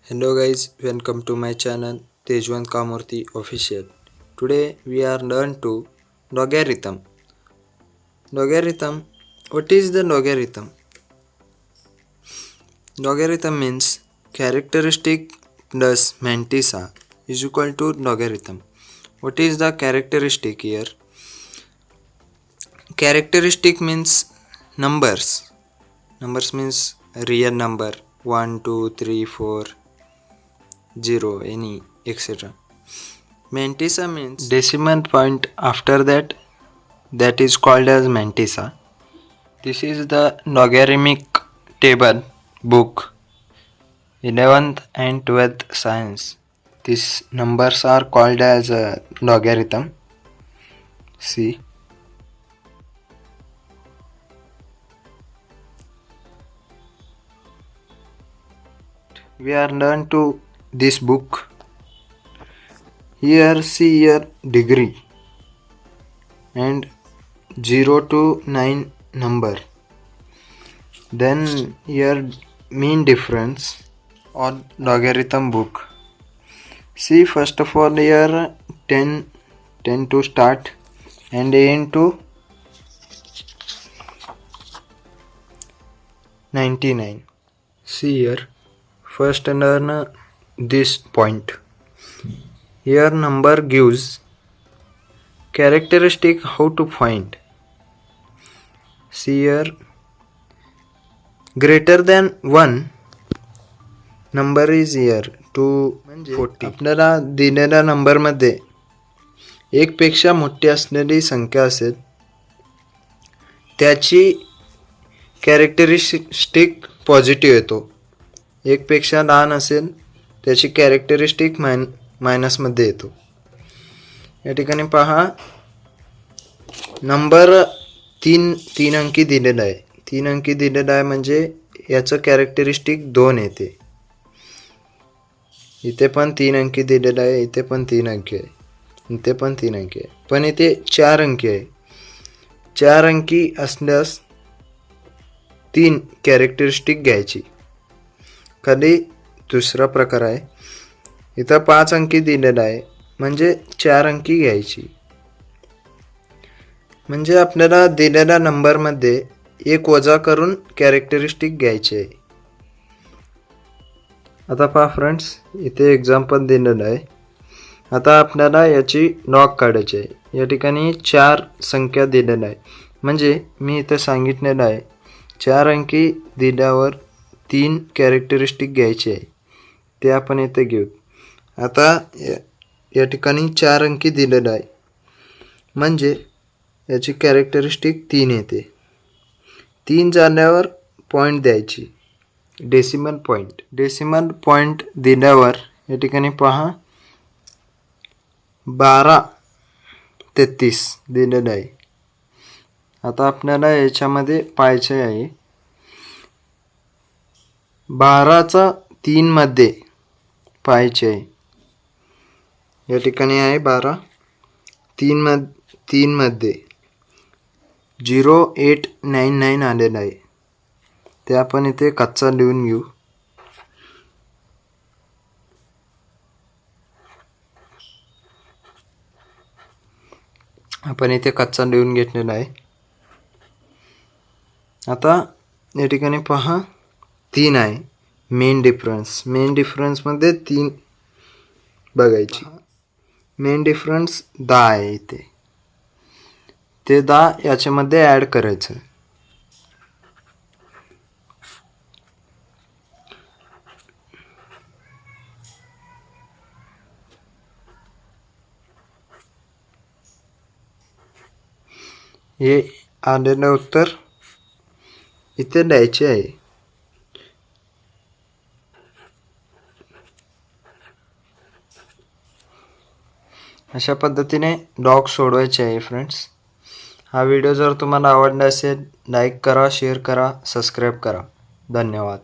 Hello guys, welcome to my channel Tejwant Kamurthy Official. Today we are learn to logarithm. Logarithm. What is the logarithm? Logarithm means characteristic plus mantissa is equal to logarithm. What is the characteristic here? Characteristic means numbers. Numbers means real number 1, 2, 3, 4, 0, any, etc. Mantissa means decimal point after that is called as mantissa. This is the logarithmic table book 11th and 12th science. These numbers are called as logarithm. See, we are learn to this book. Here see your degree and 0 to 9 number. Then here mean difference on logarithm book. See, first of all here 10 to start and into 99. See here, first learn this point. Here number gives characteristic how to find. See here, greater than 1 number is here 240. आपल्याला दिलेल्या number मध्ये एक पेक्षा मोठी असलेली संख्या असेल त्याची कॅरेक्टरिस्टिक पॉझिटिव्ह येतो. एक पेक्षा लहान असेल त्याची कॅरेक्टरिस्टिक मायनस मध्ये येतो. या ठिकाणी पहा नंबर तीन अंकी दिलेला आहे. 3 अंकी दिलेला आहे म्हणजे याचं कॅरेक्टरिस्टिक 2 येते. इथे पण 3 अंकी दिलेला आहे, इथे पण 3 अंकी आहे, इथे पण 3 अंकी आहे, पण इथे 4 अंकी आहे. 4 अंकी असल्यास 3 कॅरेक्टरिस्टिक घ्यायची. खाली दुसरा प्रकार आहे, इथं 5 अंकी दिलेला आहे म्हणजे 4 अंकी घ्यायची. म्हणजे आपल्याला दिलेल्या नंबरमध्ये एक वजा करून कॅरेक्टरिस्टिक घ्यायची आहे. आता पहा फ्रेंड्स, इथे एक्झाम्पल दिलेलं आहे. आता आपल्याला याची लॉग काढायची आहे. या ठिकाणी 4 संख्या दिलेल्या आहे म्हणजे मी इथे सांगितलेलं आहे 4 अंकी दिल्यावर 3 कॅरेक्टरिस्टिक घ्यायचे आहे, ते आपण इथे घेऊ. आता या ठिकाणी 4 अंकी दिलेलं आहे म्हणजे याची कॅरेक्टरिस्टिक 3 येते. 3 झाल्यावर पॉईंट द्यायची, डेसिमल पॉईंट. डेसिमल पॉईंट दिल्यावर या ठिकाणी पहा 1233 दिलेलं आहे. आता आपल्याला याच्यामध्ये पाहायचे आहे 12चा 3 मध्ये पाहायचे आहे. या ठिकाणी आहे 12 3 मध्ये 0899 आलेला आहे. ते आपण इथे कच्चा लिहून घेऊ. आपण इथे कच्चा लिहून घेतलेला आहे. आता या ठिकाणी पहा 3 आहे. मेन डिफरन्समध्ये 3 बघायची. मेन डिफरन्स 10 आहे. इथे ते 10 याच्यामध्ये ॲड करायचं. हे आलेलं उत्तर इथे द्यायचे आहे. अशा पद्धतीने लॉग सोडवायचे आहे फ्रेंड्स. हा व्हिडिओ जर तुम्हाला आवडला असेल लाईक करा, शेअर करा, सबस्क्राईब करा. धन्यवाद.